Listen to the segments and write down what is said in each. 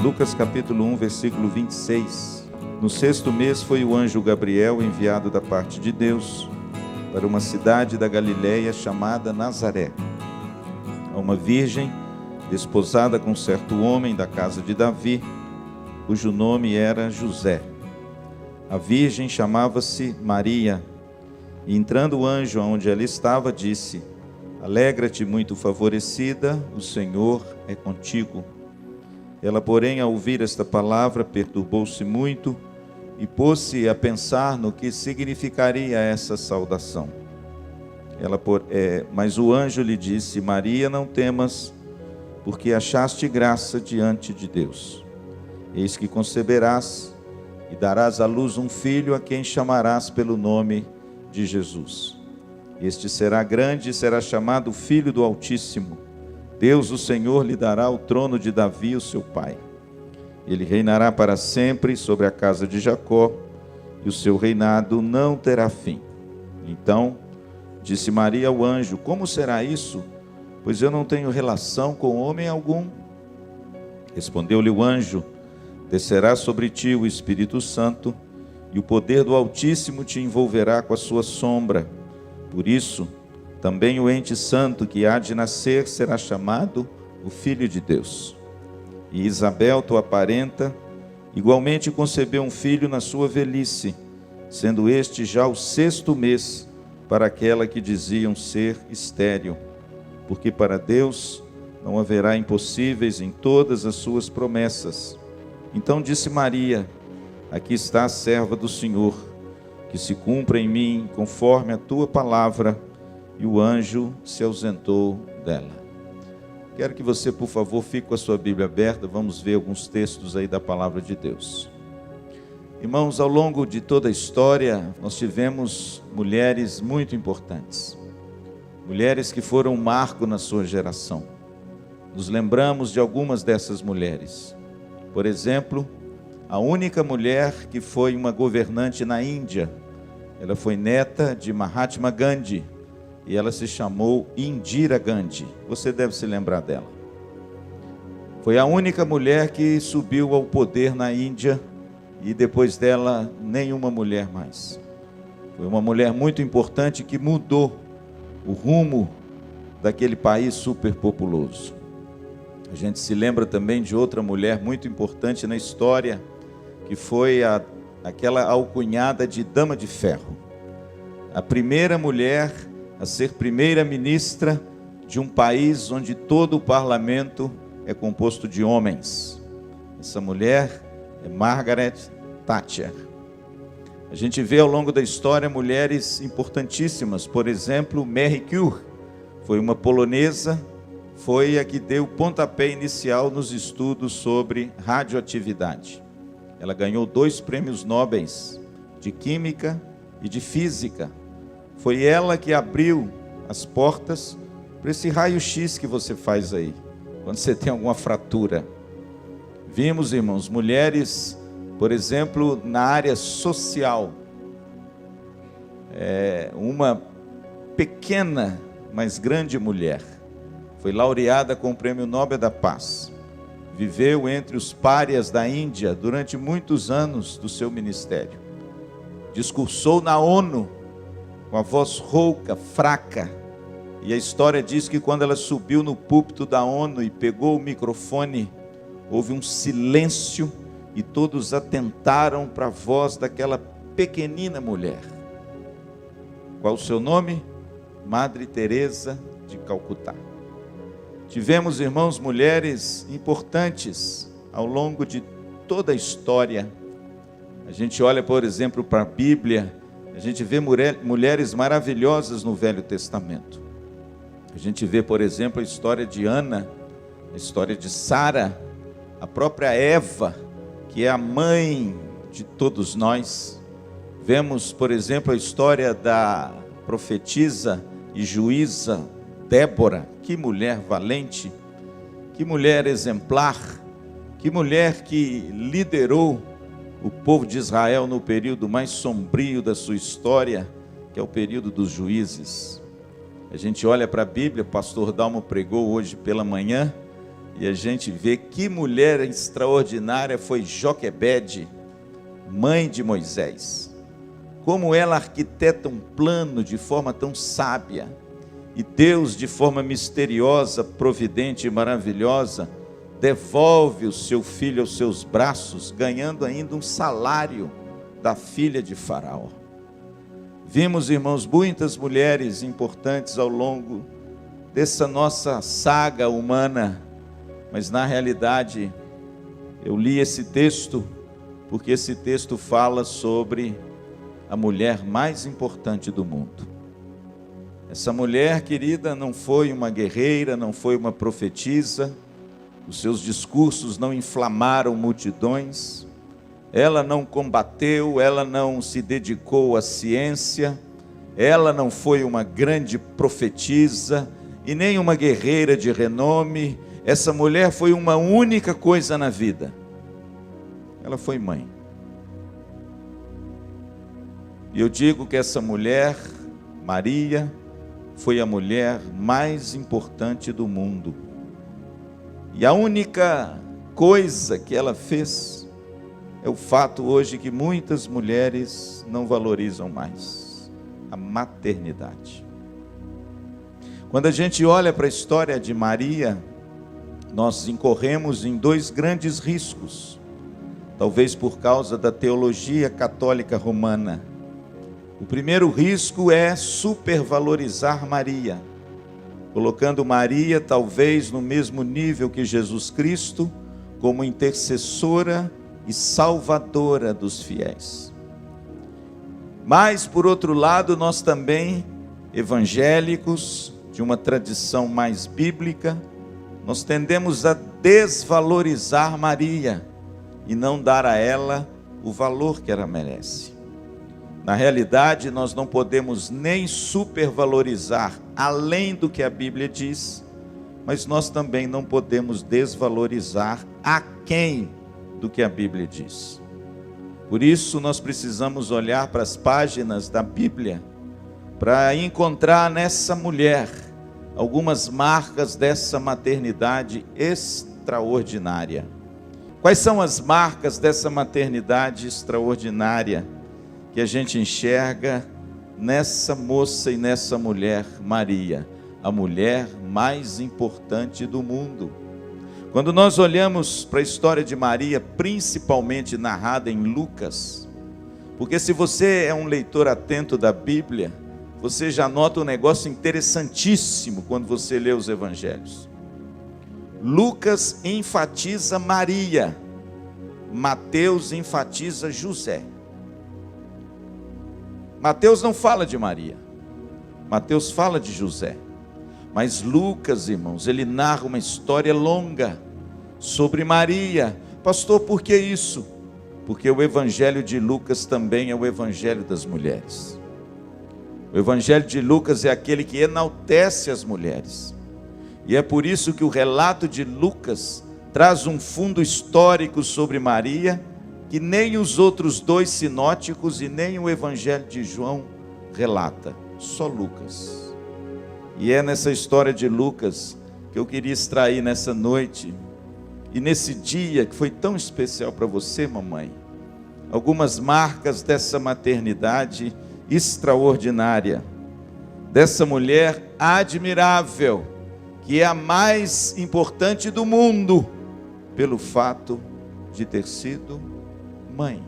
Lucas capítulo 1, versículo 26. No 6º mês foi o anjo Gabriel enviado da parte de Deus para uma cidade da Galileia chamada Nazaré, a uma virgem desposada com certo homem da casa de Davi, cujo nome era José. A virgem chamava-se Maria, e entrando o anjo onde ela estava, disse: Alegra-te, muito favorecida, o Senhor é contigo. Ela, porém, ao ouvir esta palavra, perturbou-se muito e pôs-se a pensar no que significaria essa saudação. Mas o anjo lhe disse: Maria, não temas, porque achaste graça diante de Deus. Eis que conceberás e darás à luz um filho, a quem chamarás pelo nome de Jesus. Este será grande e será chamado Filho do Altíssimo. Deus, o Senhor, lhe dará o trono de Davi, o seu pai. Ele reinará para sempre sobre a casa de Jacó, e o seu reinado não terá fim. Então disse Maria ao anjo: Como será isso? Pois eu não tenho relação com homem algum. Respondeu-lhe o anjo: Descerá sobre ti o Espírito Santo, e o poder do Altíssimo te envolverá com a sua sombra. Por isso, também o ente santo que há de nascer será chamado o Filho de Deus. E Isabel, tua parenta, igualmente concebeu um filho na sua velhice, sendo este já o 6º mês para aquela que diziam ser estéril, porque para Deus não haverá impossíveis em todas as suas promessas. Então disse Maria: Aqui está a serva do Senhor, que se cumpra em mim conforme a tua palavra. E o anjo se ausentou dela. Quero que você, por favor, fique com a sua Bíblia aberta. Vamos ver alguns textos aí da palavra de Deus. Irmãos, ao longo de toda a história, nós tivemos mulheres muito importantes. Mulheres que foram um marco na sua geração. Nos lembramos de algumas dessas mulheres. Por exemplo, a única mulher que foi uma governante na Índia. Ela foi neta de Mahatma Gandhi. E ela se chamou Indira Gandhi. Você deve se lembrar dela. Foi a única mulher que subiu ao poder na Índia, e depois dela, nenhuma mulher mais. Foi uma mulher muito importante que mudou o rumo daquele país superpopuloso. A gente se lembra também de outra mulher muito importante na história, que foi aquela alcunhada de Dama de Ferro. A primeira mulher a ser primeira-ministra de um país onde todo o parlamento é composto de homens. Essa mulher é Margaret Thatcher. A gente vê ao longo da história mulheres importantíssimas. Por exemplo, Marie Curie foi uma polonesa, foi a que deu o pontapé inicial nos estudos sobre radioatividade. Ela ganhou 2 prêmios Nobel de Química e de Física. Foi ela que abriu as portas para esse raio-x que você faz aí, quando você tem alguma fratura. Vimos, irmãos, mulheres, por exemplo, na área social. Uma pequena, mas grande mulher. Foi laureada com o Prêmio Nobel da Paz. Viveu entre os párias da Índia durante muitos anos do seu ministério. Discursou na ONU, com a voz rouca, fraca, e a história diz que quando ela subiu no púlpito da ONU e pegou o microfone, houve um silêncio e todos atentaram para a voz daquela pequenina mulher. Qual o seu nome? Madre Teresa de Calcutá. Tivemos, irmãos, mulheres importantes ao longo de toda a história. A gente olha, por exemplo, para a Bíblia. A gente vê mulheres maravilhosas no Velho Testamento. A gente vê, por exemplo, a história de Ana, a história de Sara, a própria Eva, que é a mãe de todos nós. Vemos, por exemplo, a história da profetisa e juíza Débora. Que mulher valente, que mulher exemplar, que mulher que liderou o povo de Israel no período mais sombrio da sua história, que é o período dos juízes. A gente olha para a Bíblia, o pastor Dalmo pregou hoje pela manhã, e a gente vê que mulher extraordinária foi Joquebede, mãe de Moisés. Como ela arquiteta um plano de forma tão sábia, e Deus, de forma misteriosa, providente e maravilhosa, devolve o seu filho aos seus braços, ganhando ainda um salário da filha de Faraó. Vimos, irmãos, muitas mulheres importantes ao longo dessa nossa saga humana, mas na realidade, eu li esse texto, porque esse texto fala sobre a mulher mais importante do mundo. Essa mulher, querida, não foi uma guerreira, não foi uma profetisa, os seus discursos não inflamaram multidões, ela não combateu, ela não se dedicou à ciência, ela não foi uma grande profetisa e nem uma guerreira de renome. Essa mulher foi uma única coisa na vida: ela foi mãe. E eu digo que essa mulher, Maria, foi a mulher mais importante do mundo. E a única coisa que ela fez é o fato hoje que muitas mulheres não valorizam mais: a maternidade. Quando a gente olha para a história de Maria, nós incorremos em dois grandes riscos, talvez por causa da teologia católica romana. O primeiro risco é supervalorizar Maria, colocando Maria talvez no mesmo nível que Jesus Cristo, como intercessora e salvadora dos fiéis. Mas, por outro lado, nós também, evangélicos, de uma tradição mais bíblica, nós tendemos a desvalorizar Maria e não dar a ela o valor que ela merece. Na realidade, nós não podemos nem supervalorizar além do que a Bíblia diz, mas nós também não podemos desvalorizar aquém do que a Bíblia diz. Por isso, nós precisamos olhar para as páginas da Bíblia para encontrar nessa mulher algumas marcas dessa maternidade extraordinária. Quais são as marcas dessa maternidade extraordinária que a gente enxerga nessa moça e nessa mulher, Maria, a mulher mais importante do mundo? Quando nós olhamos para a história de Maria, principalmente narrada em Lucas, porque se você é um leitor atento da Bíblia, você já nota um negócio interessantíssimo quando você lê os evangelhos. Lucas enfatiza Maria, Mateus enfatiza José. Mateus não fala de Maria, Mateus fala de José. Mas Lucas, irmãos, ele narra uma história longa sobre Maria. Pastor, por que isso? Porque o evangelho de Lucas também é o evangelho das mulheres. O evangelho de Lucas é aquele que enaltece as mulheres. E é por isso que o relato de Lucas traz um fundo histórico sobre Maria, que nem os outros dois sinóticos e nem o evangelho de João relata, só Lucas. E é nessa história de Lucas que eu queria extrair nessa noite, e nesse dia que foi tão especial para você, mamãe, algumas marcas dessa maternidade extraordinária, dessa mulher admirável, que é a mais importante do mundo, pelo fato de ter sido mãe.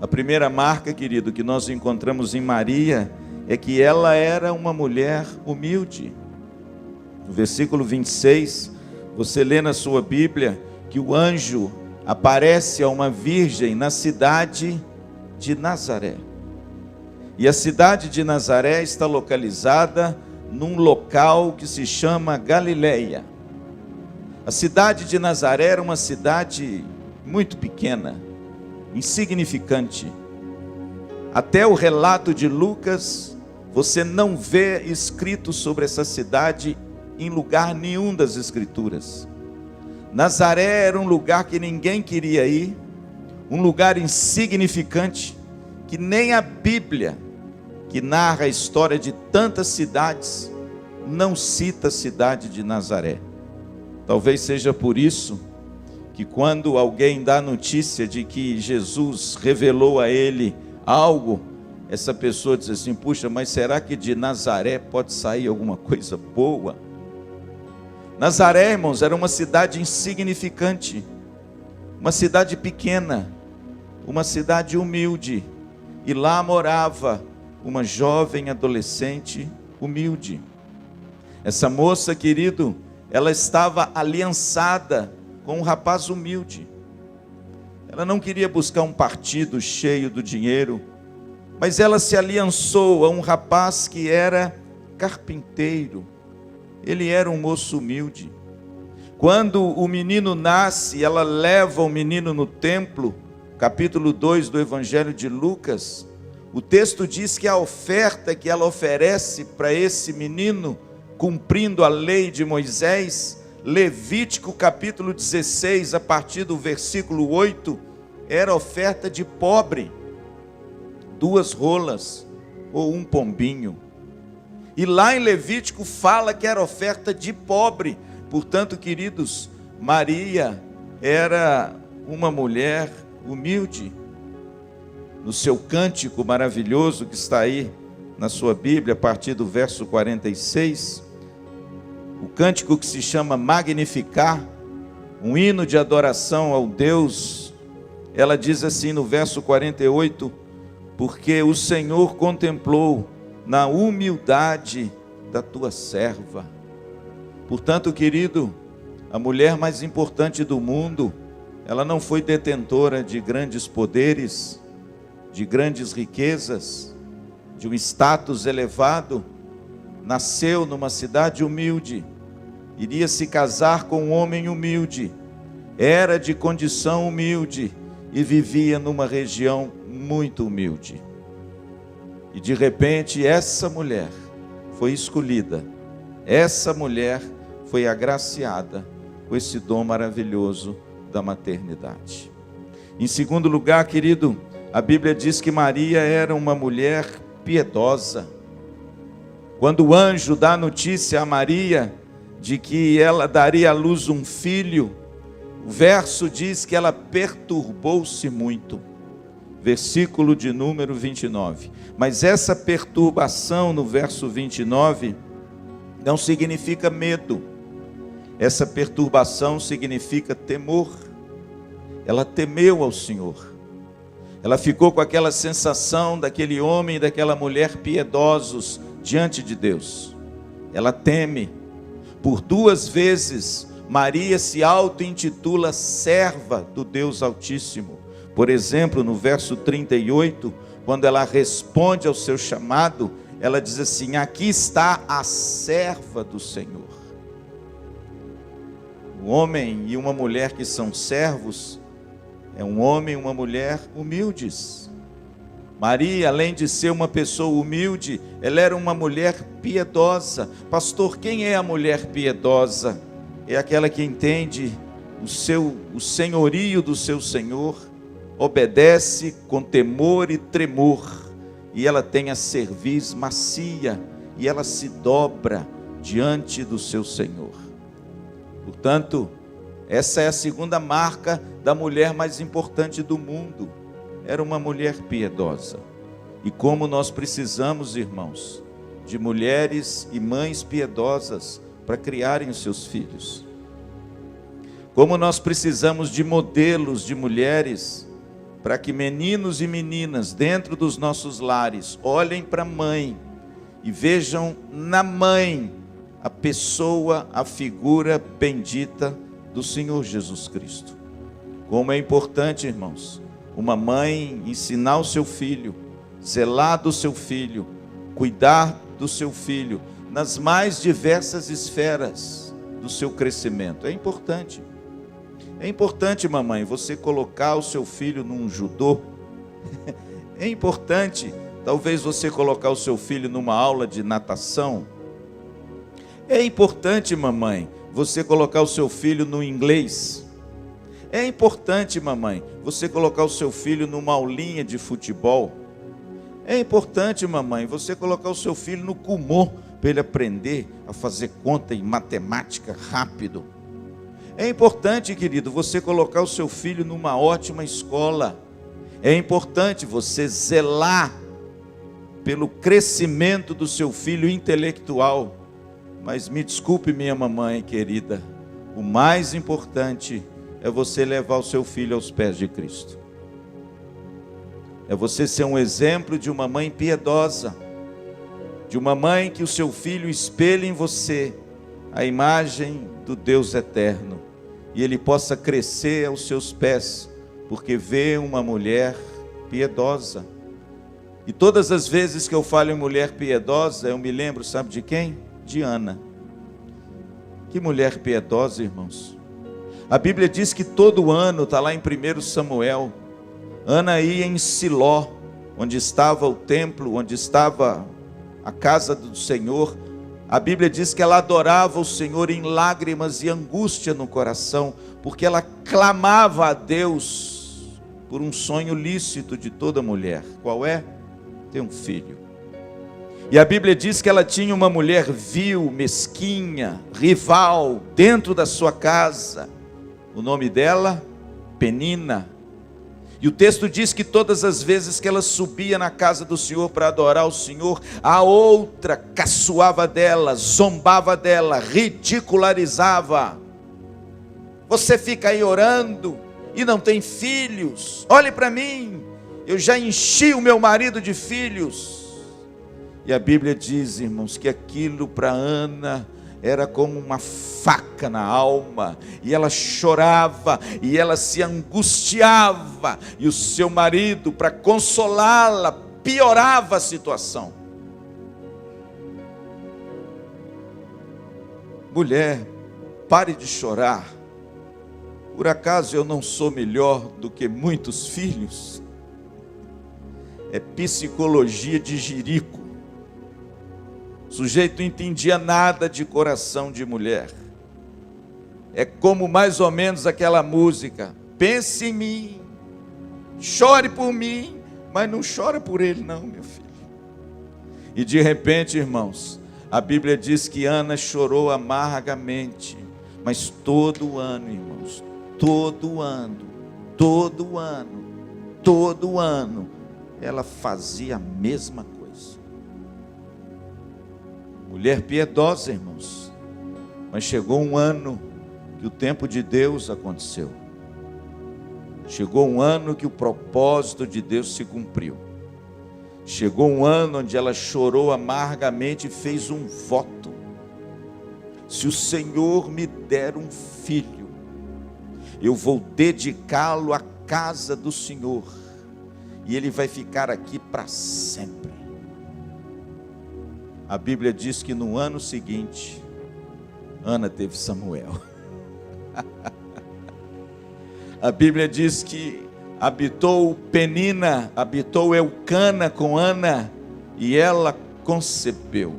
A primeira marca, querido, que nós encontramos em Maria, é que ela era uma mulher humilde. No versículo 26, você lê na sua Bíblia, que o anjo aparece a uma virgem na cidade de Nazaré. E a cidade de Nazaré está localizada num local que se chama Galileia. A cidade de Nazaré era uma cidade muito pequena, insignificante. Até o relato de Lucas, você não vê escrito sobre essa cidade em lugar nenhum das Escrituras. Nazaré era um lugar que ninguém queria ir, um lugar insignificante, que nem a Bíblia, que narra a história de tantas cidades, não cita a cidade de Nazaré. Talvez seja por isso que quando alguém dá notícia de que Jesus revelou a ele algo, essa pessoa diz assim: puxa, mas será que de Nazaré pode sair alguma coisa boa? Nazaré, irmãos, era uma cidade insignificante, uma cidade pequena, uma cidade humilde, e lá morava uma jovem adolescente humilde. Essa moça, querido, ela estava aliançada com um rapaz humilde. Ela não queria buscar um partido cheio do dinheiro, mas ela se aliançou a um rapaz que era carpinteiro. Ele era um moço humilde. Quando o menino nasce, ela leva o menino no templo, capítulo 2 do Evangelho de Lucas. O texto diz que a oferta que ela oferece para esse menino, cumprindo a lei de Moisés, Levítico capítulo 16, a partir do versículo 8, era oferta de pobre, 2 rolas ou um pombinho. E lá em Levítico fala que era oferta de pobre. Portanto, queridos, Maria era uma mulher humilde. No seu cântico maravilhoso que está aí na sua Bíblia, a partir do verso 46, o cântico que se chama Magnificar, um hino de adoração ao Deus, ela diz assim no verso 48, porque o Senhor contemplou na humildade da tua serva. Portanto, querido, a mulher mais importante do mundo, ela não foi detentora de grandes poderes, de grandes riquezas, de um status elevado, nasceu numa cidade humilde, iria se casar com um homem humilde, era de condição humilde e vivia numa região muito humilde. E de repente essa mulher foi escolhida, essa mulher foi agraciada com esse dom maravilhoso da maternidade. Em segundo lugar, querido, a Bíblia diz que Maria era uma mulher piedosa. Quando o anjo dá notícia a Maria de que ela daria à luz um filho, o verso diz que ela perturbou-se muito. Versículo de número 29. Mas essa perturbação no verso 29 não significa medo. Essa perturbação significa temor. Ela temeu ao Senhor. Ela ficou com aquela sensação daquele homem e daquela mulher piedosos diante de Deus. Ela teme. Por 2 vezes, Maria se auto-intitula serva do Deus Altíssimo. Por exemplo, no verso 38, quando ela responde ao seu chamado, ela diz assim: aqui está a serva do Senhor. Um homem e uma mulher que são servos, é um homem e uma mulher humildes. Maria, além de ser uma pessoa humilde, ela era uma mulher piedosa. Pastor, quem é a mulher piedosa? É aquela que entende o senhorio do seu Senhor, obedece com temor e tremor, e ela tem a cerviz macia, e ela se dobra diante do seu Senhor. Portanto, essa é a segunda marca da mulher mais importante do mundo. Era uma mulher piedosa. E como nós precisamos, irmãos, de mulheres e mães piedosas para criarem os seus filhos. Como nós precisamos de modelos de mulheres para que meninos e meninas dentro dos nossos lares olhem para a mãe e vejam na mãe a pessoa, a figura bendita do Senhor Jesus Cristo. Como é importante, irmãos, uma mãe ensinar o seu filho, zelar do seu filho, cuidar do seu filho nas mais diversas esferas do seu crescimento. É importante. É importante, mamãe, você colocar o seu filho num judô. É importante, talvez, você colocar o seu filho numa aula de natação. É importante, mamãe, você colocar o seu filho no inglês. É importante, mamãe, você colocar o seu filho numa aulinha de futebol. É importante, mamãe, você colocar o seu filho no Kumon, para ele aprender a fazer conta em matemática rápido. É importante, querido, você colocar o seu filho numa ótima escola. É importante você zelar pelo crescimento do seu filho intelectual. Mas me desculpe, minha mamãe querida, o mais importante é você levar o seu filho aos pés de Cristo. É você ser um exemplo de uma mãe piedosa, de uma mãe que o seu filho espelhe em você a imagem do Deus eterno, e ele possa crescer aos seus pés, porque vê uma mulher piedosa. E todas as vezes que eu falo em mulher piedosa, eu me lembro, sabe de quem? De Ana. Que mulher piedosa, irmãos. A Bíblia diz que todo ano, está lá em 1 Samuel, Ana ia em Siló, onde estava o templo, onde estava a casa do Senhor. A Bíblia diz que ela adorava o Senhor em lágrimas e angústia no coração, porque ela clamava a Deus por um sonho lícito de toda mulher. Qual é? Ter um filho. E a Bíblia diz que ela tinha uma mulher vil, mesquinha, rival, dentro da sua casa. O nome dela, Penina. E o texto diz que todas as vezes que ela subia na casa do Senhor para adorar o Senhor, a outra caçoava dela, zombava dela, ridicularizava. Você fica aí orando e não tem filhos? Olhe para mim, eu já enchi o meu marido de filhos. E a Bíblia diz, irmãos, que aquilo para Ana era como uma faca na alma, e ela chorava, e ela se angustiava, e o seu marido, para consolá-la, piorava a situação. Mulher, pare de chorar. Por acaso eu não sou melhor do que muitos filhos? É psicologia de jirico. O sujeito não entendia nada de coração de mulher. É como mais ou menos aquela música: pense em mim, chore por mim, mas não chora por ele não, meu filho. E de repente, irmãos, a Bíblia diz que Ana chorou amargamente, mas todo ano, irmãos, todo ano, ela fazia a mesma coisa. Mulher piedosa, irmãos. Mas chegou um ano que o tempo de Deus aconteceu. Chegou um ano que o propósito de Deus se cumpriu. Chegou um ano onde ela chorou amargamente e fez um voto: se o Senhor me der um filho, eu vou dedicá-lo à casa do Senhor, e ele vai ficar aqui para sempre. A Bíblia diz que no ano seguinte, Ana teve Samuel. A Bíblia diz que habitou Penina, habitou Eucana com Ana, e ela concebeu.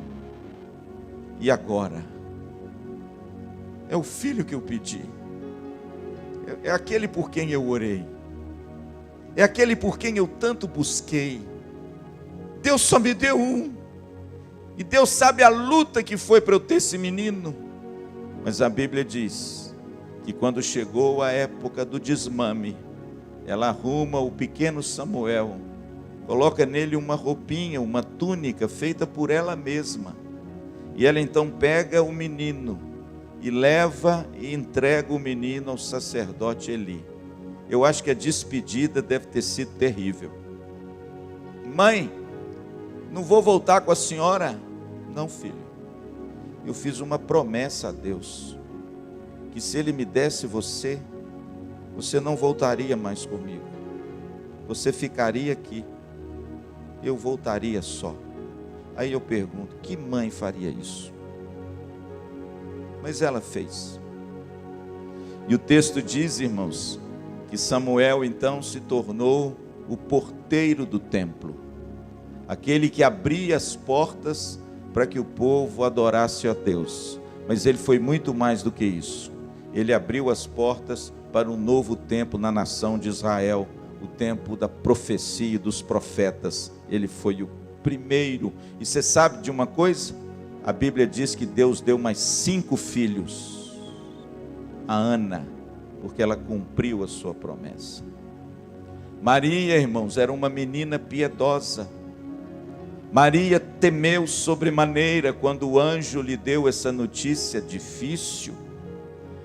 E agora? É o filho que eu pedi. É aquele por quem eu orei. É aquele por quem eu tanto busquei. Deus só me deu um. E Deus sabe a luta que foi para eu ter esse menino. Mas a Bíblia diz que quando chegou a época do desmame, ela arruma o pequeno Samuel, coloca nele uma roupinha, uma túnica feita por ela mesma. E ela então pega o menino e leva e entrega o menino ao sacerdote Eli. Eu acho que a despedida deve ter sido terrível. Mãe, não vou voltar com a senhora? Não, filho. Eu fiz uma promessa a Deus, que se Ele me desse você, você não voltaria mais comigo. Você ficaria aqui. Eu voltaria só. Aí eu pergunto, que mãe faria isso? Mas ela fez. E o texto diz, irmãos, que Samuel então se tornou o porteiro do templo, aquele que abria as portas para que o povo adorasse a Deus. Mas ele foi muito mais do que isso. Ele abriu as portas para um novo tempo na nação de Israel, o tempo da profecia e dos profetas. Ele foi o primeiro. E você sabe de uma coisa? A Bíblia diz que Deus deu mais 5 filhos a Ana, porque ela cumpriu a sua promessa. Maria, irmãos, era uma menina piedosa. Maria temeu sobremaneira quando o anjo lhe deu essa notícia difícil.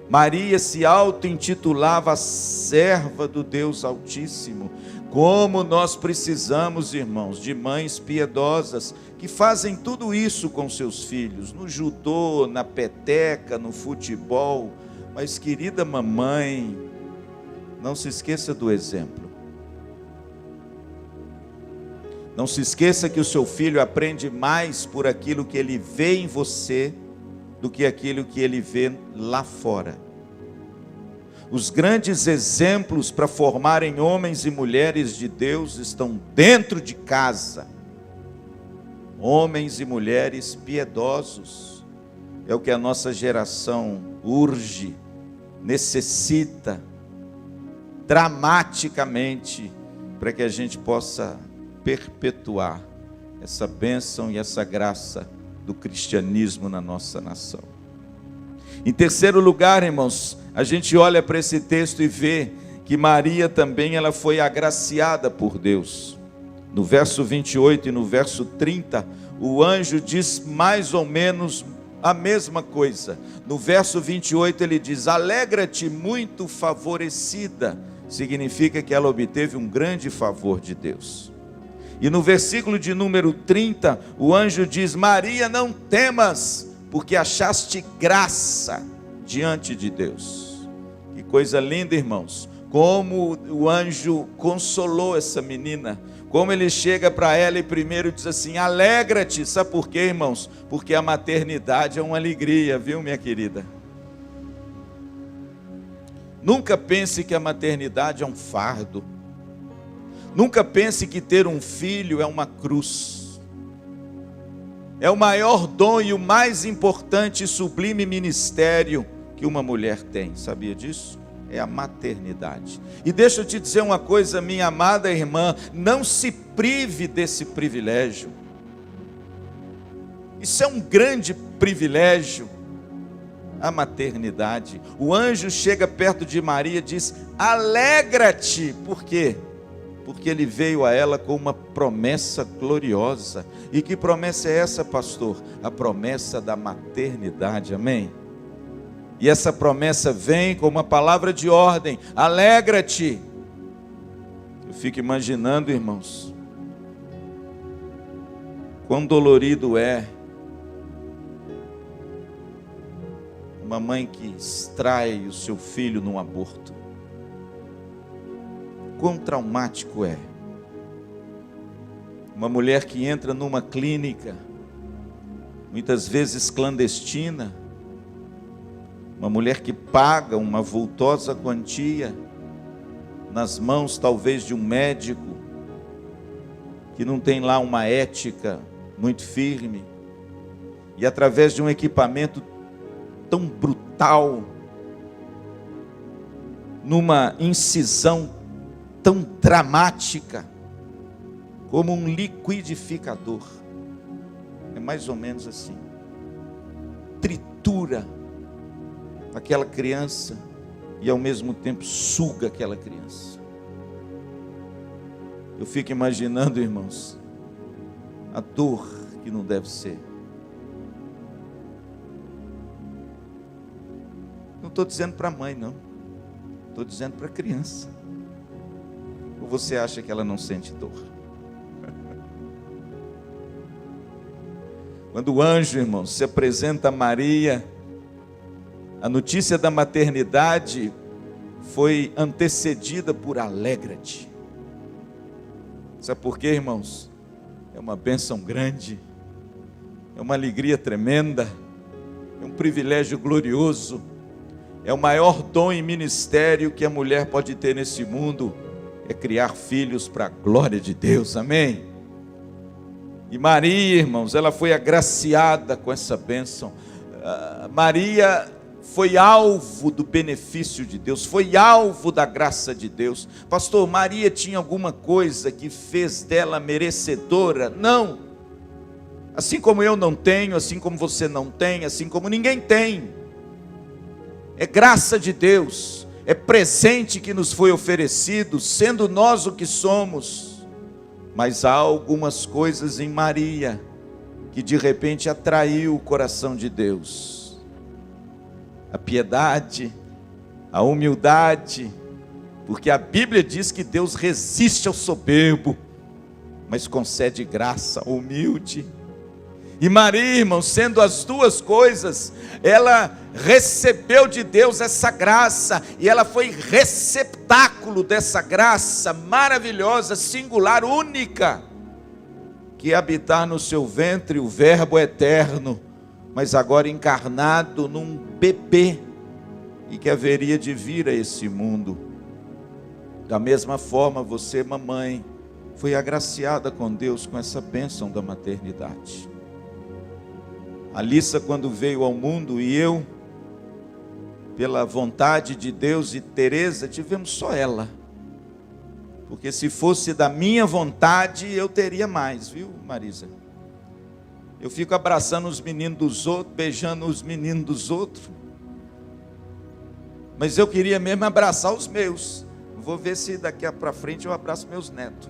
Maria se auto-intitulava a serva do Deus Altíssimo. Como nós precisamos, irmãos, de mães piedosas que fazem tudo isso com seus filhos, no judô, na peteca, no futebol. Mas, querida mamãe, não se esqueça do exemplo. Não se esqueça que o seu filho aprende mais por aquilo que ele vê em você do que aquilo que ele vê lá fora. Os grandes exemplos para formarem homens e mulheres de Deus estão dentro de casa. Homens e mulheres piedosos. É o que a nossa geração urge, necessita, dramaticamente, para que a gente possa perpetuar essa bênção e essa graça do cristianismo na nossa nação. Em terceiro lugar, irmãos, a gente olha para esse texto e vê que Maria também ela foi agraciada por Deus. No verso 28 e no verso 30, o anjo diz mais ou menos a mesma coisa. No verso 28 ele diz: alegra-te, muito favorecida. Significa que ela obteve um grande favor de Deus. E no versículo de número 30, o anjo diz: Maria, não temas, porque achaste graça diante de Deus. Que coisa linda, irmãos. Como o anjo consolou essa menina. Como ele chega para ela e primeiro diz assim: alegra-te. Sabe por quê, irmãos? Porque a maternidade é uma alegria, viu, minha querida? Nunca pense que a maternidade é um fardo. Nunca pense que ter um filho é uma cruz. É o maior dom e o mais importante e sublime ministério que uma mulher tem. Sabia disso? É a maternidade. E deixa eu te dizer uma coisa, minha amada irmã, não se prive desse privilégio. Isso é um grande privilégio, a maternidade. O anjo chega perto de Maria e diz: alegra-te. Por quê? Porque ele veio a ela com uma promessa gloriosa. E que promessa é essa, pastor? A promessa da maternidade, amém? E essa promessa vem com uma palavra de ordem: alegra-te. Eu fico imaginando, irmãos, quão dolorido é uma mãe que extrai o seu filho num aborto. Quão traumático é uma mulher que entra numa clínica, muitas vezes clandestina, uma mulher que paga uma vultosa quantia nas mãos talvez de um médico que não tem lá uma ética muito firme, e através de um equipamento tão brutal, numa incisão tão dramática, como um liquidificador, é mais ou menos assim, tritura aquela criança e ao mesmo tempo suga aquela criança. Eu fico imaginando, irmãos, a dor que não deve ser. Não estou dizendo para a mãe, não, estou dizendo para a criança. Ou você acha que ela não sente dor? Quando o anjo, irmãos, se apresenta a Maria, a notícia da maternidade foi antecedida por alegra-te. Sabe por quê, irmãos? É uma bênção grande, é uma alegria tremenda, é um privilégio glorioso, é o maior dom e ministério que a mulher pode ter nesse mundo, é criar filhos para a glória de Deus, amém? E Maria, irmãos, ela foi agraciada com essa bênção. Maria foi alvo do benefício de Deus, foi alvo da graça de Deus. Pastor, Maria tinha alguma coisa que fez dela merecedora? Não. Assim como eu não tenho, assim como você não tem, assim como ninguém tem. É graça de Deus, é presente que nos foi oferecido, sendo nós o que somos. Mas há algumas coisas em Maria que de repente atraiu o coração de Deus. A piedade, a humildade, porque a Bíblia diz que Deus resiste ao soberbo, mas concede graça ao humilde. E Maria, irmão, sendo as duas coisas, ela recebeu de Deus essa graça, e ela foi receptáculo dessa graça maravilhosa, singular, única, que habitar no seu ventre o Verbo eterno, mas agora encarnado num bebê, e que haveria de vir a esse mundo. Da mesma forma, você, mamãe, foi agraciada com Deus com essa bênção da maternidade. Alissa, quando veio ao mundo, e eu, pela vontade de Deus, e Teresa, tivemos só ela. Porque se fosse da minha vontade, eu teria mais, viu, Marisa? Eu fico abraçando os meninos dos outros, beijando os meninos dos outros. Mas eu queria mesmo abraçar os meus. Vou ver se daqui para frente eu abraço meus netos.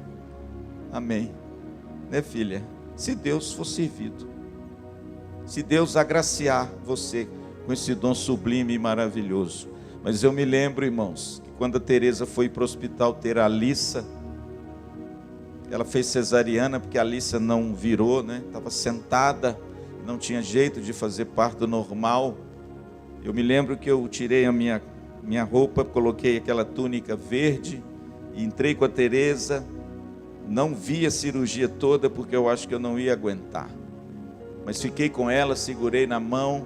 Amém. Né, filha? Se Deus for servido. Se Deus agraciar você com esse dom sublime e maravilhoso. Mas eu me lembro, irmãos, que quando a Teresa foi para o hospital ter a Alissa, ela fez cesariana porque a Alissa não virou, né? Estava sentada, não tinha jeito de fazer parto normal. Eu me lembro que eu tirei a minha roupa, coloquei aquela túnica verde e entrei com a Teresa. Não vi a cirurgia toda porque eu acho que eu não ia aguentar. Mas fiquei com ela, segurei na mão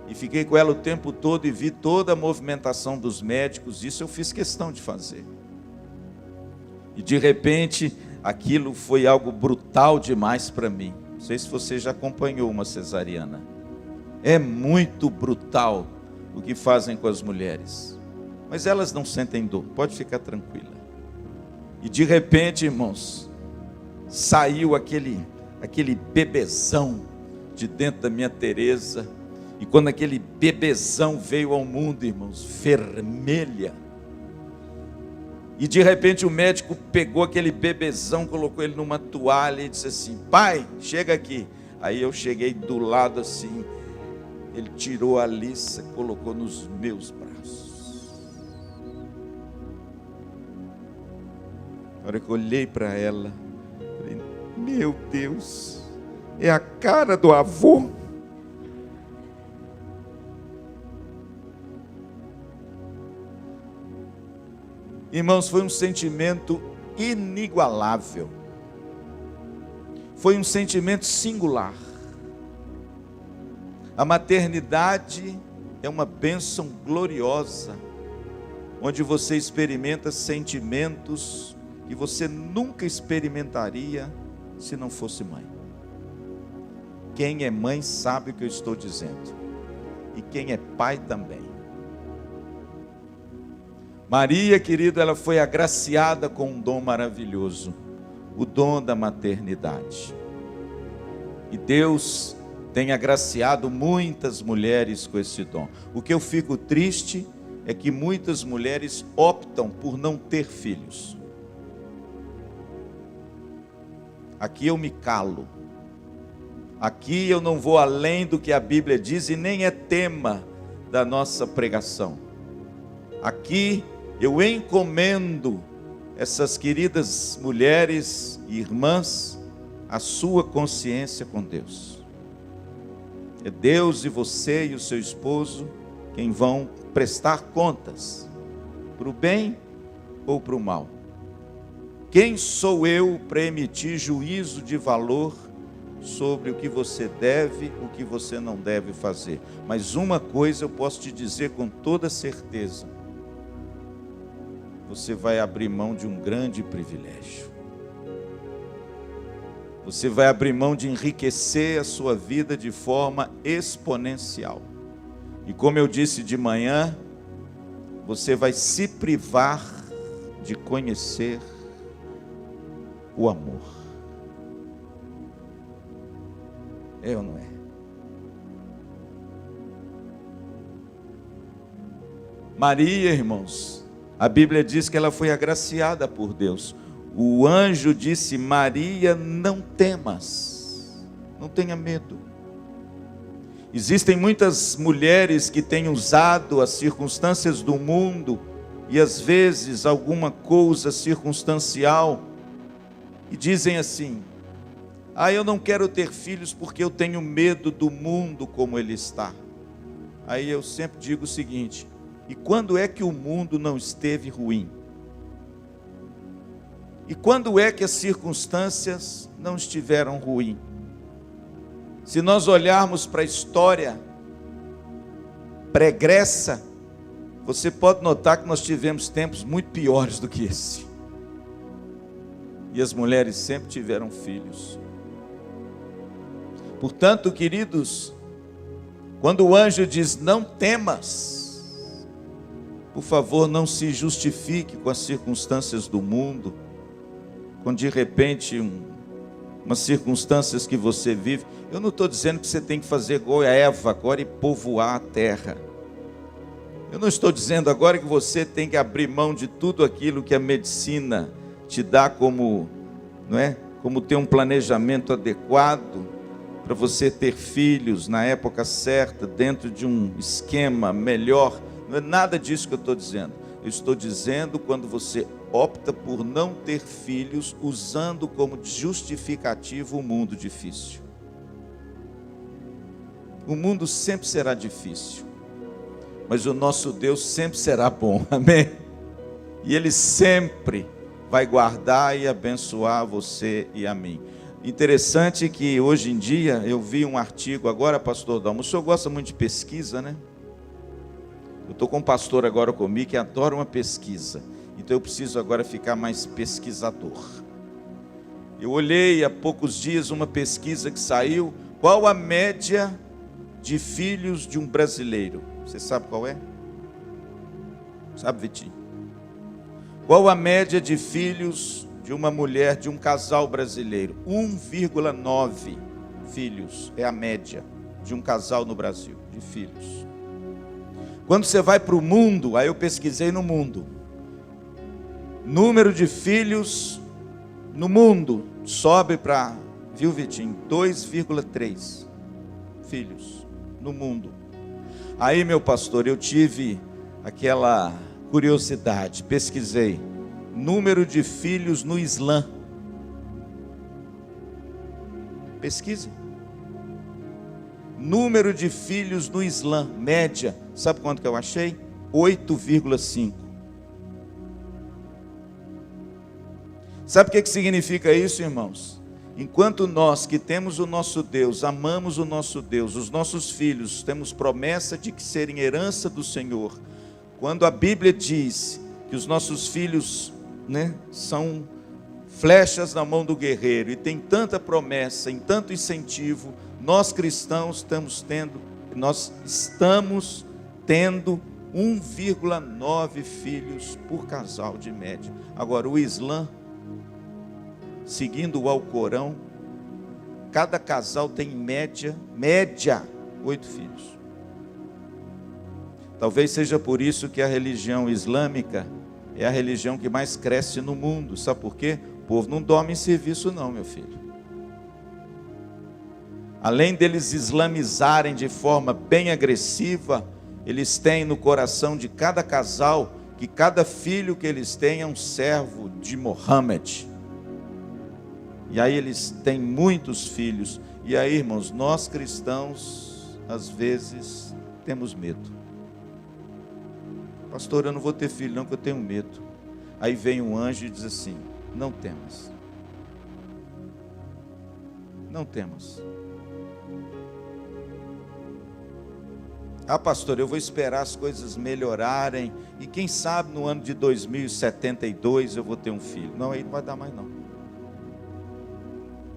e fiquei com ela o tempo todo e vi toda a movimentação dos médicos. Isso eu fiz questão de fazer. E de repente, aquilo foi algo brutal demais para mim. Não sei se você já acompanhou uma cesariana. É muito brutal o que fazem com as mulheres. Mas elas não sentem dor, pode ficar tranquila. E de repente, irmãos, saiu aquele bebezão de dentro da minha Teresa, e quando aquele bebezão veio ao mundo, irmãos, vermelha, e de repente o médico pegou aquele bebezão, colocou ele numa toalha e disse assim: pai, chega aqui. Aí eu cheguei do lado assim, ele tirou a Alissa, colocou nos meus braços. Na hora que eu olhei para ela, falei: meu Deus, é a cara do avô. Irmãos, foi um sentimento inigualável. Foi um sentimento singular. A maternidade é uma bênção gloriosa, onde você experimenta sentimentos que você nunca experimentaria se não fosse mãe. Quem é mãe sabe o que eu estou dizendo. E quem é pai também. Maria, querido, ela foi agraciada com um dom maravilhoso. O dom da maternidade. E Deus tem agraciado muitas mulheres com esse dom. O que eu fico triste é que muitas mulheres optam por não ter filhos. Aqui eu me calo. Aqui eu não vou além do que a Bíblia diz e nem é tema da nossa pregação. Aqui eu encomendo essas queridas mulheres e irmãs à sua consciência com Deus. É Deus e você e o seu esposo quem vão prestar contas, para o bem ou para o mal. Quem sou eu para emitir juízo de valor sobre o que você deve, o que você não deve fazer? Mas uma coisa eu posso te dizer com toda certeza: você vai abrir mão de um grande privilégio. Você vai abrir mão de enriquecer a sua vida de forma exponencial. E como eu disse de manhã, você vai se privar de conhecer o amor. É ou não é? Maria, irmãos, a Bíblia diz que ela foi agraciada por Deus. O anjo disse: Maria, não temas, não tenha medo. Existem muitas mulheres que têm usado as circunstâncias do mundo e às vezes alguma coisa circunstancial e dizem assim: eu não quero ter filhos porque eu tenho medo do mundo como ele está. Aí eu sempre digo o seguinte: e quando é que o mundo não esteve ruim? E quando é que as circunstâncias não estiveram ruins? Se nós olharmos para a história pregressa, você pode notar que nós tivemos tempos muito piores do que esse. E as mulheres sempre tiveram filhos. Portanto, queridos, quando o anjo diz: não temas, por favor, não se justifique com as circunstâncias do mundo, com de repente umas circunstâncias que você vive. Eu não estou dizendo que você tem que fazer igual a Eva agora e povoar a terra. Eu não estou dizendo agora que você tem que abrir mão de tudo aquilo que a medicina te dá como, não é? Como ter um planejamento adequado para você ter filhos na época certa, dentro de um esquema melhor. Não é nada disso que eu estou dizendo. Eu estou dizendo quando você opta por não ter filhos, usando como justificativo o mundo difícil. O mundo sempre será difícil, mas o nosso Deus sempre será bom, amém? E Ele sempre vai guardar e abençoar você e a mim. Interessante que hoje em dia, eu vi um artigo agora, pastor Dalmo, o senhor gosta muito de pesquisa, né? Eu estou com um pastor agora comigo que adora uma pesquisa, então eu preciso agora ficar mais pesquisador. Eu olhei há poucos dias uma pesquisa que saiu, qual a média de filhos de um brasileiro? Você sabe qual é? Sabe, Vitinho? Qual a média de filhos de uma mulher, de um casal brasileiro? 1,9 filhos é a média de um casal no Brasil, de filhos. Quando você vai para o mundo, aí eu pesquisei no mundo, número de filhos no mundo sobe para, viu, Vitinho, 2,3 filhos no mundo. Aí, meu pastor, eu tive aquela curiosidade, pesquisei número de filhos no Islã. Pesquise. Número de filhos no Islã, média, sabe quanto que eu achei? 8,5. Sabe o que significa isso, irmãos? Enquanto nós que temos o nosso Deus, amamos o nosso Deus, os nossos filhos, temos promessa de que serem herança do Senhor. Quando a Bíblia diz que os nossos filhos, são flechas na mão do guerreiro, e tem tanta promessa, em tanto incentivo, nós cristãos estamos tendo 1,9 filhos por casal de média. Agora, o Islã, seguindo o Alcorão, cada casal tem média 8 filhos. Talvez seja por isso que a religião islâmica é a religião que mais cresce no mundo. Sabe por quê? O povo não dorme em serviço não, meu filho. Além deles islamizarem de forma bem agressiva, eles têm no coração de cada casal que cada filho que eles têm é um servo de Mohammed. E aí eles têm muitos filhos. E aí, irmãos, nós cristãos, às vezes, temos medo. Pastor, eu não vou ter filho não, porque eu tenho medo. Aí vem um anjo e diz assim: não temas. Não temas. Pastor, eu vou esperar as coisas melhorarem, e quem sabe no ano de 2072 eu vou ter um filho. Não, aí não vai dar mais não.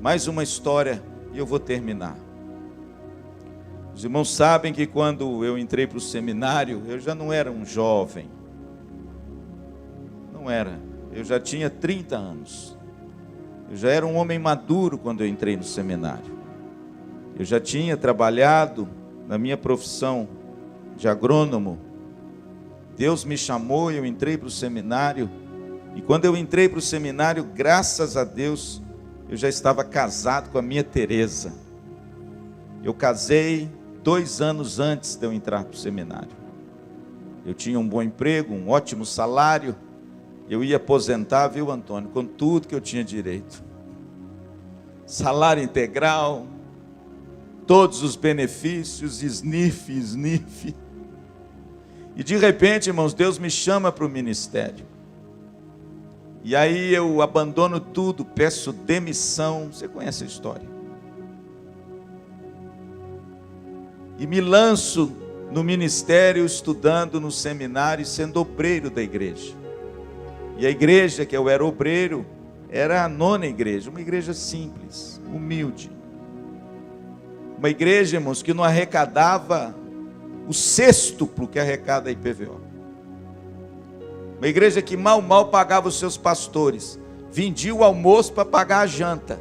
Mais uma história e eu vou terminar. Os irmãos sabem que quando eu entrei para o seminário, eu já não era um jovem. Não era. Eu já tinha 30 anos. Eu já era um homem maduro quando eu entrei no seminário. Eu já tinha trabalhado na minha profissão de agrônomo. Deus me chamou e eu entrei para o seminário. E quando eu entrei para o seminário, graças a Deus, eu já estava casado com a minha Teresa. Eu casei 2 anos antes de eu entrar para o seminário. Eu tinha um bom emprego, um ótimo salário. Eu ia aposentar, viu, Antônio, com tudo que eu tinha direito. Salário integral, todos os benefícios, SNIF. E de repente, irmãos, Deus me chama para o ministério. E aí eu abandono tudo, peço demissão. Você conhece a história. E me lanço no ministério, estudando no seminário, sendo obreiro da igreja. E a igreja que eu era obreiro, era a 9ª igreja, uma igreja simples, humilde. Uma igreja, irmãos, que não arrecadava o 6º que arrecada a IPVO. Uma igreja que mal pagava os seus pastores, vendia o almoço para pagar a janta.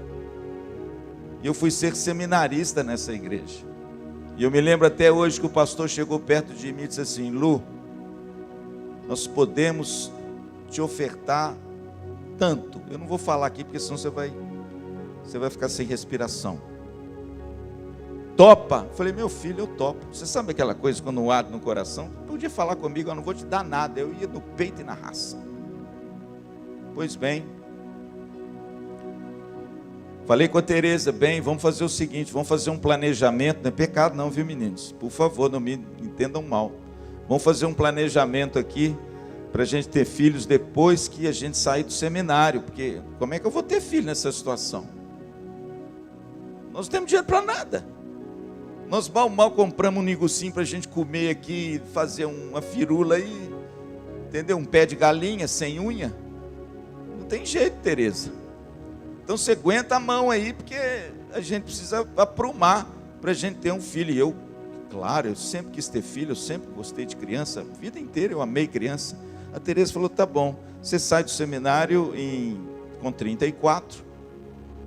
E eu fui ser seminarista nessa igreja. E eu me lembro até hoje que o pastor chegou perto de mim e disse assim: Lu, nós podemos te ofertar tanto. Eu não vou falar aqui porque senão você vai ficar sem respiração. Topa? Eu falei: meu filho, eu topo. Você sabe aquela coisa quando não arde no coração? Podia falar comigo, eu não vou te dar nada. Eu ia no peito e na raça. Pois bem, falei com a Teresa: bem, vamos fazer o seguinte, vamos fazer um planejamento. Não é pecado não, viu, meninos? Por favor, não me entendam mal. Vamos fazer um planejamento aqui para a gente ter filhos depois que a gente sair do seminário. Porque como é que eu vou ter filho nessa situação? Nós não temos dinheiro para nada. Nós mal compramos um negocinho para a gente comer aqui, fazer uma firula aí, entendeu? Um pé de galinha sem unha. Não tem jeito, Teresa. Então você aguenta a mão aí, porque a gente precisa aprumar para a gente ter um filho. E eu, claro, eu sempre quis ter filho, eu sempre gostei de criança, a vida inteira eu amei criança. A Teresa falou: tá bom, você sai do seminário com 34,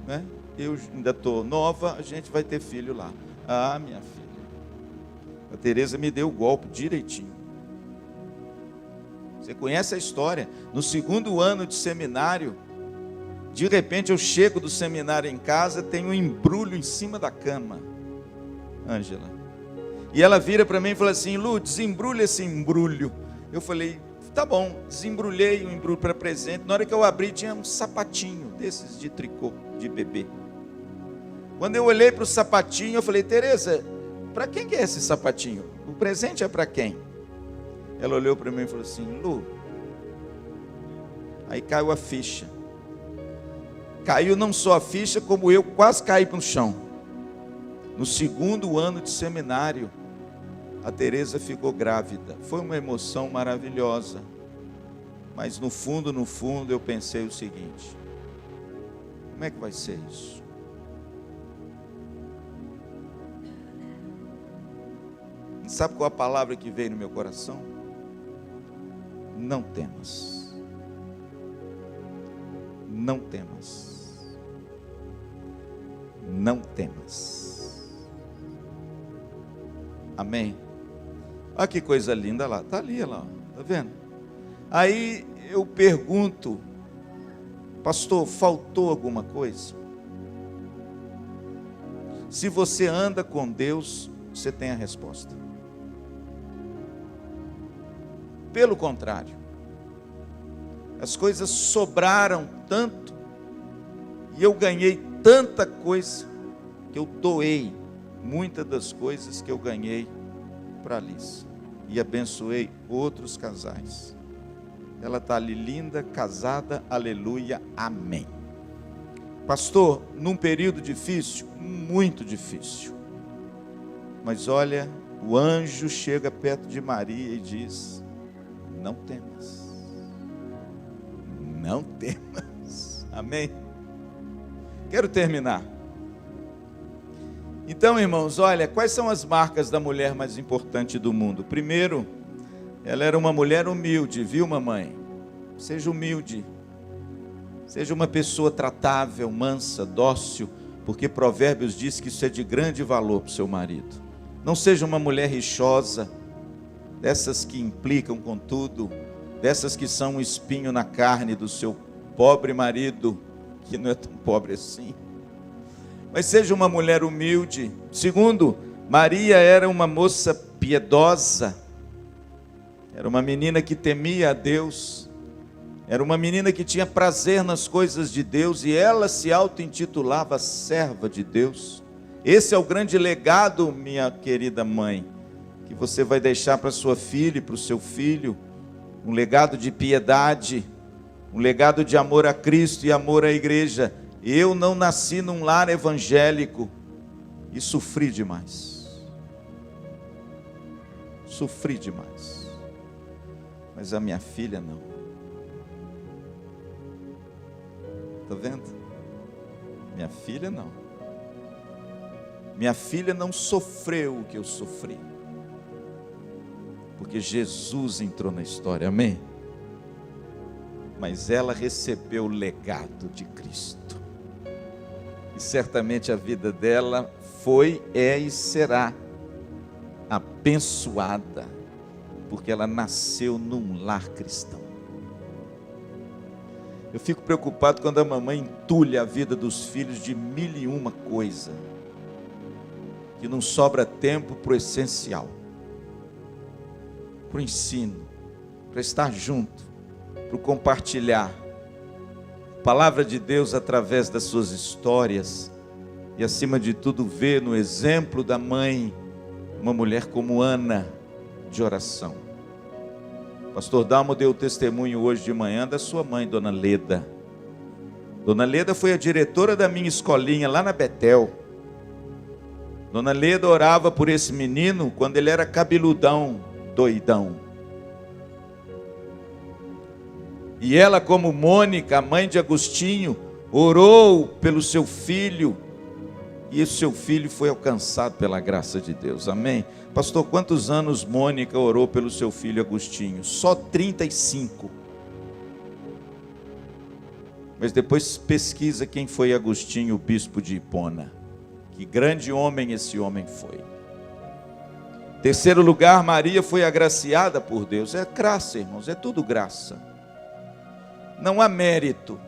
né? Eu ainda estou nova, a gente vai ter filho lá. Ah, minha filha, a Teresa me deu o golpe direitinho. Você conhece a história? No 2º ano de seminário, de repente eu chego do seminário em casa, tem um embrulho em cima da cama, Ângela. E ela vira para mim e fala assim: Lu, desembrulha esse embrulho. Eu falei: tá bom, desembrulhei o embrulho para presente. Na hora que eu abri, tinha um sapatinho desses de tricô, de bebê. Quando eu olhei para o sapatinho, eu falei: Teresa, para quem que é esse sapatinho? O presente é para quem? Ela olhou para mim e falou assim: Lu. Aí caiu a ficha. Caiu não só a ficha, como eu quase caí para o chão. No 2º ano de seminário, a Teresa ficou grávida. Foi uma emoção maravilhosa. Mas no fundo, eu pensei o seguinte: como é que vai ser isso? Sabe qual a palavra que veio no meu coração? Não temas. Não temas. Não temas. Amém? Olha que coisa linda lá. Está ali, lá. Está vendo? Aí eu pergunto: pastor, faltou alguma coisa? Se você anda com Deus, você tem a resposta. Pelo contrário, as coisas sobraram tanto, e eu ganhei tanta coisa, que eu doei muitas das coisas que eu ganhei para Alice, e abençoei outros casais. Ela está ali linda, casada, aleluia, amém. Pastor, num período difícil, muito difícil, mas olha, o anjo chega perto de Maria e diz: não temas. Não temas. Amém? Quero terminar. Então, irmãos, olha, quais são as marcas da mulher mais importante do mundo? Primeiro, ela era uma mulher humilde, viu, mamãe? Seja humilde. Seja uma pessoa tratável, mansa, dócil, porque Provérbios diz que isso é de grande valor para o seu marido. Não seja uma mulher rixosa, dessas que implicam com tudo, dessas que são um espinho na carne do seu pobre marido, que não é tão pobre assim. Mas seja uma mulher humilde. Segundo, Maria era uma moça piedosa, era uma menina que temia a Deus, era uma menina que tinha prazer nas coisas de Deus, e ela se auto-intitulava serva de Deus. Esse é o grande legado, minha querida mãe, que você vai deixar para sua filha e para o seu filho, um legado de piedade, um legado de amor a Cristo e amor à igreja. Eu não nasci num lar evangélico e sofri demais. Sofri demais. Mas a minha filha não. Está vendo? Minha filha não. Minha filha não sofreu o que eu sofri. Porque Jesus entrou na história, amém? Mas ela recebeu o legado de Cristo. E certamente a vida dela foi, é e será abençoada, porque ela nasceu num lar cristão. Eu fico preocupado quando a mamãe entulha a vida dos filhos de mil e uma coisa, que não sobra tempo para o essencial, para o ensino, para estar junto, para o compartilhar a palavra de Deus através das suas histórias, e acima de tudo ver no exemplo da mãe, uma mulher como Ana, de oração. Pastor Dalmo deu testemunho hoje de manhã da sua mãe, Dona Leda. Dona Leda foi a diretora da minha escolinha lá na Betel. Dona Leda orava por esse menino quando ele era cabeludão, doidão. E ela, como Mônica, a mãe de Agostinho, orou pelo seu filho, e o seu filho foi alcançado pela graça de Deus, amém? Pastor, quantos anos Mônica orou pelo seu filho Agostinho? Só 35. Mas depois pesquisa quem foi Agostinho, o bispo de Hipona. Que grande homem esse homem foi. Terceiro lugar, Maria foi agraciada por Deus. É graça, irmãos, é tudo graça. Não há mérito.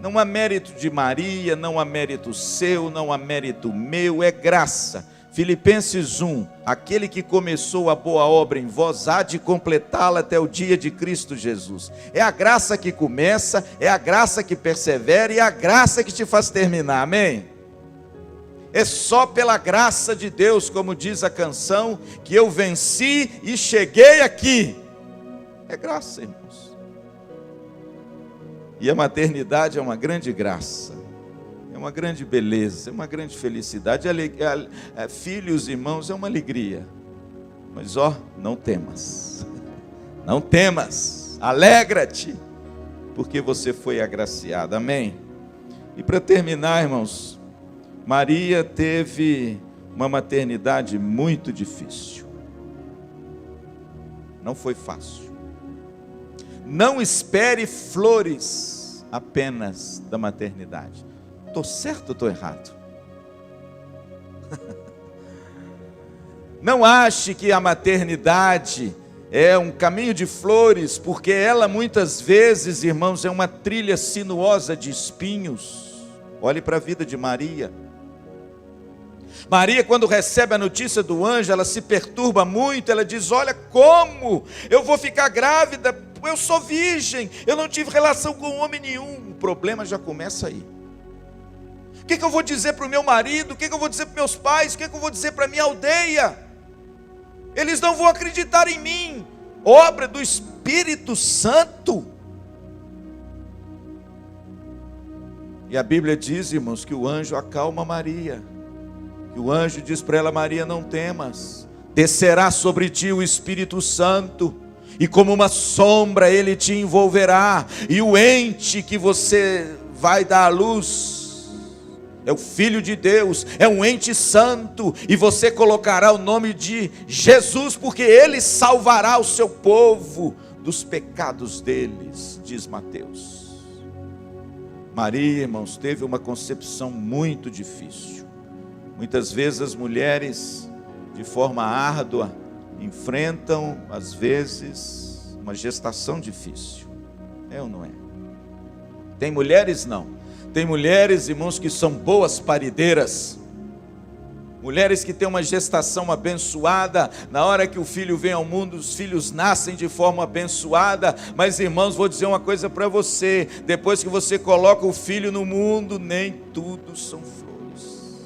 Não há mérito de Maria, não há mérito seu, não há mérito meu, é graça. Filipenses 1, aquele que começou a boa obra em vós há de completá-la até o dia de Cristo Jesus. É a graça que começa, é a graça que persevera e é a graça que te faz terminar, amém? É só pela graça de Deus, como diz a canção, que eu venci e cheguei aqui. É graça, irmãos. E a maternidade é uma grande graça, é uma grande beleza, é uma grande felicidade. Filhos, irmãos, é uma alegria. Mas não temas, não temas, alegra-te, porque você foi agraciado, amém? E para terminar, irmãos, Maria teve uma maternidade muito difícil, não foi fácil. Não espere flores apenas da maternidade. Estou certo ou estou errado? Não ache que a maternidade é um caminho de flores, porque ela muitas vezes, irmãos, é uma trilha sinuosa de espinhos. Olhe para a vida de Maria. Maria, quando recebe a notícia do anjo, ela se perturba muito, ela diz: olha, como eu vou ficar grávida? Eu sou virgem, eu não tive relação com homem nenhum. O problema já começa aí. O que eu vou dizer para o meu marido? O que eu vou dizer para meus pais? O que eu vou dizer para a minha aldeia? Eles não vão acreditar em mim. Obra do Espírito Santo. E a Bíblia diz, irmãos, que o anjo acalma Maria. Que o anjo diz para ela: Maria, não temas, descerá sobre ti o Espírito Santo, e como uma sombra ele te envolverá, e o ente que você vai dar à luz é o Filho de Deus, é um ente santo, e você colocará o nome de Jesus, porque Ele salvará o seu povo dos pecados deles, diz Mateus. Maria, irmãos, teve uma concepção muito difícil. Muitas vezes as mulheres, de forma árdua, enfrentam, às vezes, uma gestação difícil. É ou não é? Tem mulheres? Não. Tem mulheres, irmãos, que são boas parideiras. Mulheres que têm uma gestação abençoada. Na hora que o filho vem ao mundo, os filhos nascem de forma abençoada. Mas, irmãos, vou dizer uma coisa para você. Depois que você coloca o filho no mundo, nem tudo são flores.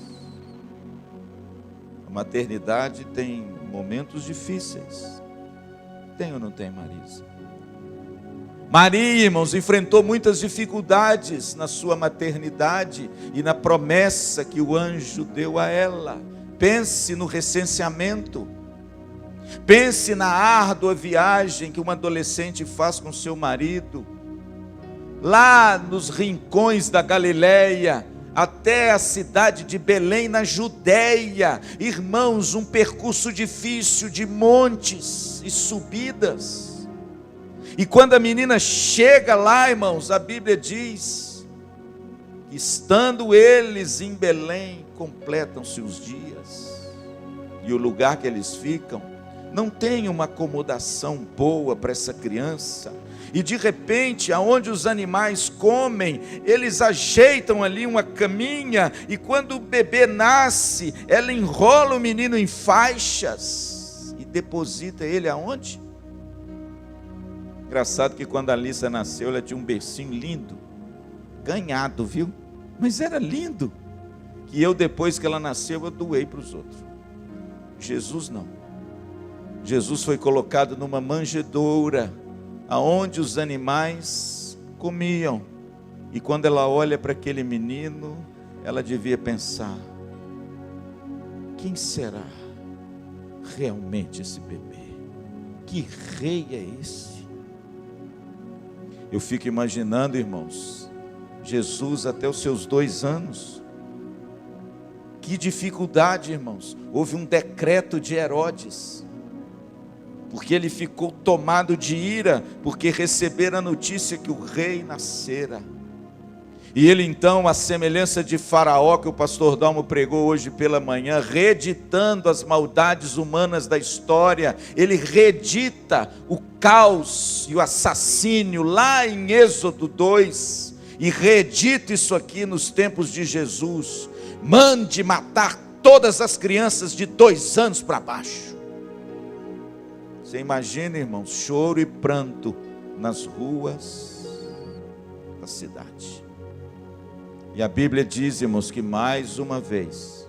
A maternidade tem momentos difíceis. Tem ou não tem, Marisa? Maria, irmãos, enfrentou muitas dificuldades na sua maternidade e na promessa que o anjo deu a ela. Pense no recenseamento. Pense na árdua viagem que uma adolescente faz com seu marido. Lá nos rincões da Galileia, até a cidade de Belém, na Judéia. Irmãos, um percurso difícil de montes e subidas. E quando a menina chega lá, irmãos, a Bíblia diz que estando eles em Belém, completam-se os dias. E o lugar que eles ficam não tem uma acomodação boa para essa criança. E de repente, aonde os animais comem, eles ajeitam ali uma caminha, e quando o bebê nasce, ela enrola o menino em faixas e deposita ele aonde? Engraçado que quando a Alissa nasceu, ela tinha um bercinho lindo, ganhado, viu? Mas era lindo, que eu, depois que ela nasceu, eu doei para os outros. Jesus não. Jesus foi colocado numa manjedoura, aonde os animais comiam. E quando ela olha para aquele menino, ela devia pensar: quem será realmente esse bebê? Que rei é esse? Eu fico imaginando, irmãos, Jesus até os seus 2 anos. Que dificuldade, irmãos. Houve um decreto de Herodes, porque ele ficou tomado de ira, porque recebera a notícia que o rei nascera. E ele então, à semelhança de Faraó, que o pastor Dalmo pregou hoje pela manhã, reeditando as maldades humanas da história, ele reedita o caos e o assassínio lá em Êxodo 2, e reedita isso aqui nos tempos de Jesus. Mande matar todas as crianças de 2 anos para baixo. Você imagina, irmãos, choro e pranto nas ruas da cidade. E a Bíblia diz, irmãos, que mais uma vez,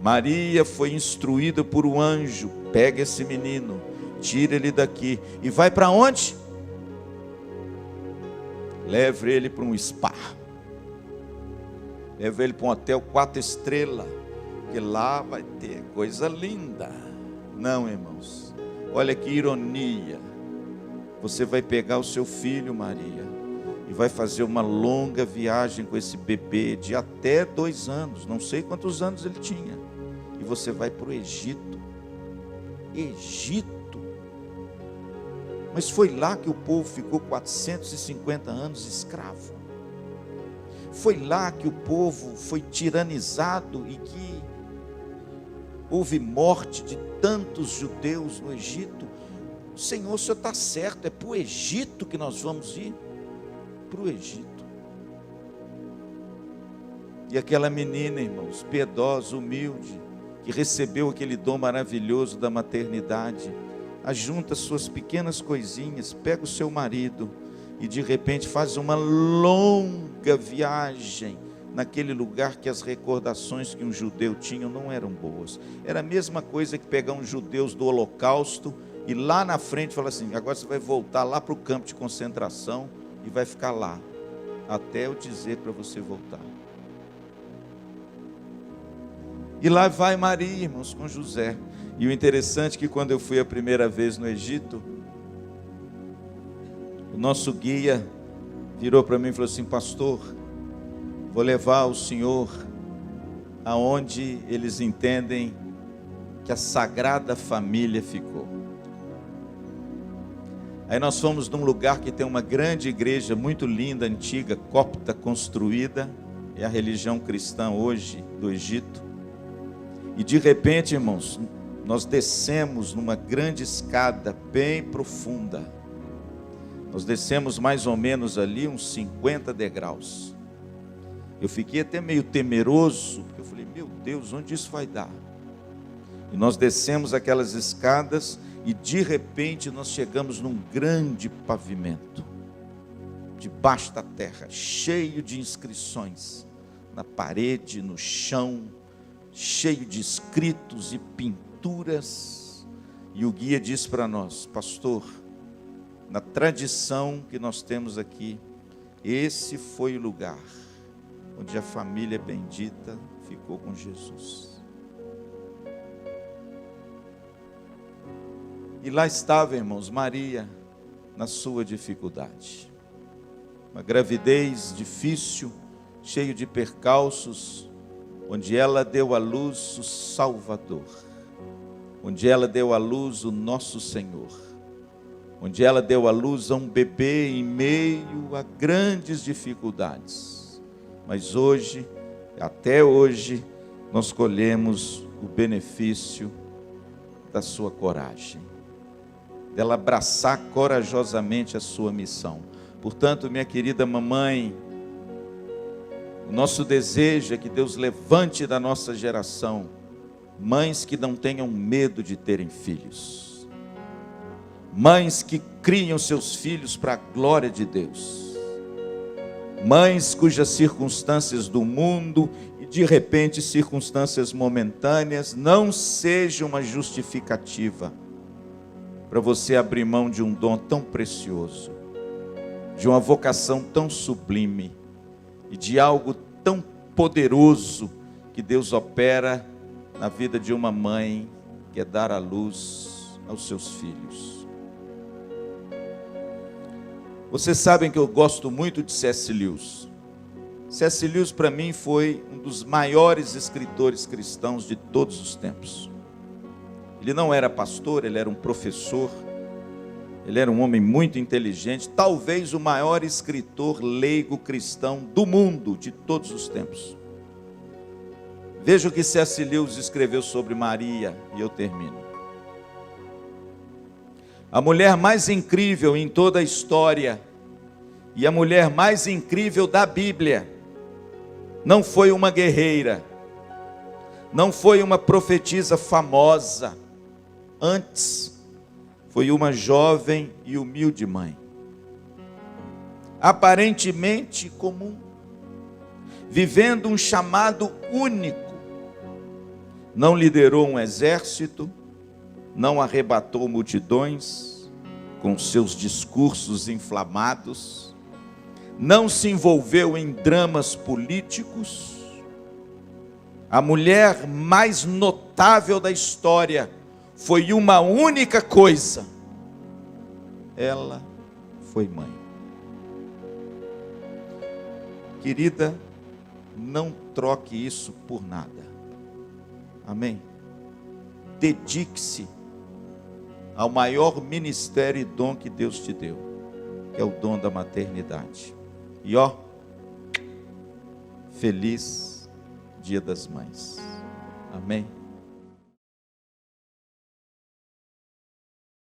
Maria foi instruída por um anjo: pega esse menino, tira ele daqui, e vai para onde? Leve ele para um spa, leve ele para um hotel 4 estrelas, que lá vai ter coisa linda. Não, irmãos, olha que ironia. Você vai pegar o seu filho, Maria, e vai fazer uma longa viagem com esse bebê de até 2 anos, não sei quantos anos ele tinha, e você vai para o Egito. Egito. Mas foi lá que o povo ficou 450 anos escravo. Foi lá que o povo foi tiranizado e que houve morte de tantos judeus no Egito. Senhor, o senhor está certo, é para o Egito que nós vamos ir. Para o Egito. E aquela menina, irmãos, piedosa, humilde, que recebeu aquele dom maravilhoso da maternidade, ajunta suas pequenas coisinhas, pega o seu marido e de repente faz uma longa viagem naquele lugar que as recordações que um judeu tinha não eram boas. Era a mesma coisa que pegar uns judeus do Holocausto e lá na frente falar assim: agora você vai voltar lá para o campo de concentração e vai ficar lá até eu dizer para você voltar. E lá vai Maria, irmãos, com José. E o interessante é que quando eu fui a primeira vez no Egito, o nosso guia virou para mim e falou assim: pastor, Vou levar o senhor aonde eles entendem que a Sagrada Família ficou. Aí nós fomos num lugar que tem uma grande igreja muito linda, antiga, copta, construída, é a religião cristã hoje do Egito. E de repente, irmãos, nós descemos numa grande escada bem profunda. Nós descemos mais ou menos ali uns 50 degraus. Eu fiquei até meio temeroso, porque eu falei, meu Deus, onde isso vai dar? E nós descemos aquelas escadas e de repente nós chegamos num grande pavimento, debaixo da terra, cheio de inscrições, na parede, no chão, cheio de escritos e pinturas. E o guia disse para nós, pastor, na tradição que nós temos aqui, esse foi o lugar onde a família bendita ficou com Jesus. E lá estava, irmãos, Maria, na sua dificuldade. Uma gravidez difícil, cheio de percalços, onde ela deu à luz o Salvador, onde ela deu à luz o nosso Senhor, onde ela deu à luz a um bebê em meio a grandes dificuldades. Mas hoje, até hoje, nós colhemos o benefício da sua coragem, dela abraçar corajosamente a sua missão. Portanto, minha querida mamãe, o nosso desejo é que Deus levante da nossa geração mães que não tenham medo de terem filhos, mães que criam seus filhos para a glória de Deus, mães cujas circunstâncias do mundo e de repente circunstâncias momentâneas não sejam uma justificativa para você abrir mão de um dom tão precioso, de uma vocação tão sublime e de algo tão poderoso que Deus opera na vida de uma mãe, que é dar à luz aos seus filhos. Vocês sabem que eu gosto muito de C.S. Lewis. C.S. Lewis para mim foi um dos maiores escritores cristãos de todos os tempos. Ele não era pastor, ele era um professor, ele era um homem muito inteligente, talvez o maior escritor leigo cristão do mundo, de todos os tempos. Veja o que C.S. Lewis escreveu sobre Maria, e eu termino. A mulher mais incrível em toda a história, e a mulher mais incrível da Bíblia, não foi uma guerreira, não foi uma profetisa famosa, antes foi uma jovem e humilde mãe, aparentemente comum, vivendo um chamado único. Não liderou um exército, não arrebatou multidões com seus discursos inflamados, não se envolveu em dramas políticos. A mulher mais notável da história foi uma única coisa: ela foi mãe. Querida, não troque isso por nada. Amém? Dedique-se ao maior ministério e dom que Deus te deu, que é o dom da maternidade. E ó, feliz Dia das Mães. Amém?